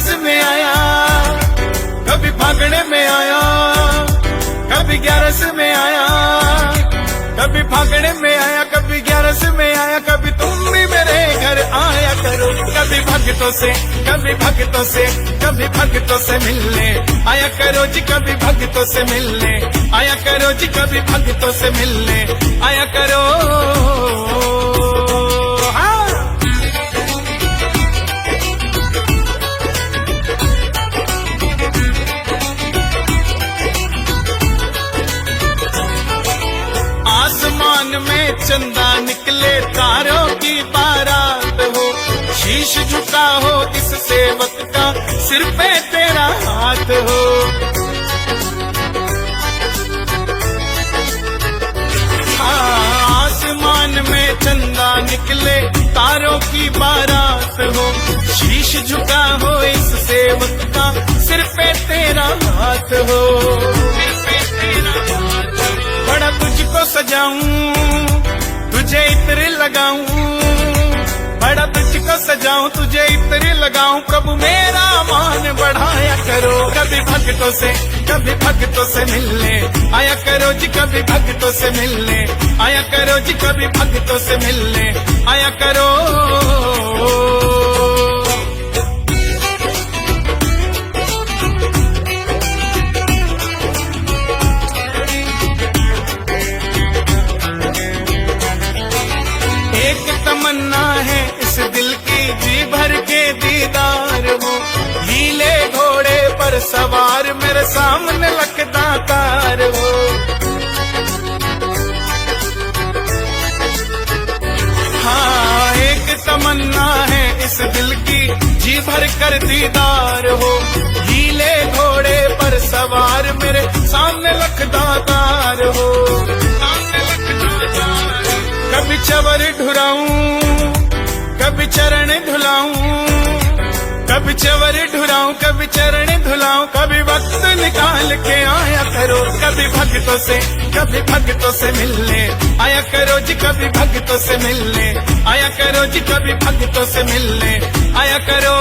ग्यारस में आया, कभी फागणे में आया, कभी ग्यारस में आया, कभी फागणे में आया, कभी ग्यारस में आया, कभी तुम भी मेरे घर आया करो। कभी भक्तों से, कभी भक्तों से, कभी भक्तों से मिलने आया करो जी, कभी भक्तों से मिलने आया करो जी, कभी भक्तों से मिलने आया करो। आसमान में चंदा निकले, तारों की बारात हो, शीश झुका हो इस सेवक का, सिर पे तेरा हाथ हो। आसमान में चंदा निकले, तारों की बारात हो, शीश झुका हो इस सेवक का, सिर पे तेरा हाथ हो। बड़ा तुझको सजाऊं, तुझे इत्र लगाऊं, बड़ा तुझको सजाऊं, तुझे इत्र लगाऊं, प्रभु मेरा मान बढ़ाया करो। कभी भक्तों से, कभी भक्तों से मिलने आया करो जी, कभी भक्तों से मिलने आया करो जी, कभी भक्तों से मिलने आया करो। तमन्ना है इस दिल की, जी भर के दीदार हो, नीले घोड़े पर सवार मेरे सामने लखदा तार हो। हाँ, एक तमन्ना है इस दिल की, जी भर कर दीदार हो, नीले घोड़े पर सवार मेरे सामने लखदा तार हो। कभी चवर ढुराऊं, कभी चरण धुलाऊं, कभी चवर ढुराऊं, कभी चरण धुलाऊं, कभी वक्त निकाल के आया करो। कभी भक्तों से, कभी भक्तों से मिलने आया करो जी, कभी भक्तों से मिलने आया करो जी, कभी भक्तों से मिलने आया करो।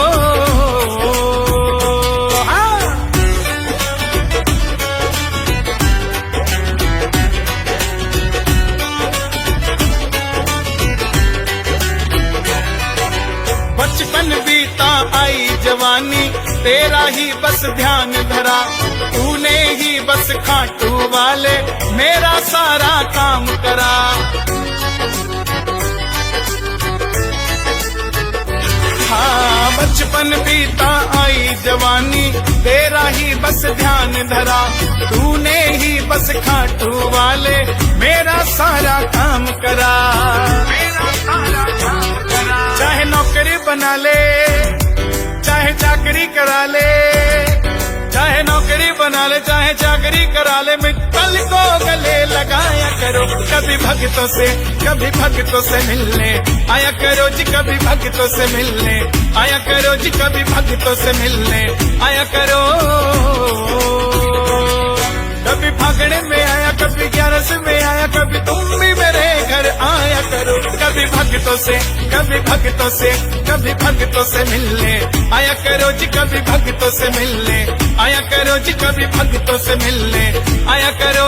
बचपन बीता आई जवानी, तेरा ही बस ध्यान धरा, तूने ही बस खाटू वाले मेरा सारा काम करा। हाँ, बचपन बीता आई जवानी, तेरा ही बस ध्यान धरा, तूने ही बस खाटू वाले मेरा सारा काम करा। चाहे नौकरी बना ले, चाहे चाकरी करा ले, चाहे नौकरी बना ले, चाहे चाकरी करा ले, मित्तल को गले लगाया करो। कभी भक्तों से, कभी भक्तों से मिलने आया करो जी, कभी भक्तों से मिलने आया करो जी, कभी भक्तों से मिलने आया करो। कभी फागणे में आया, कभी ग्यारस में आया, कभी तुम भी मेरे घर आया करो। कभी भक्तों से, कभी भक्तों से, कभी भक्तों से मिलने आया करो जी, कभी भक्तों से मिलने आया करो जी, कभी भक्तों से मिलने आया करो।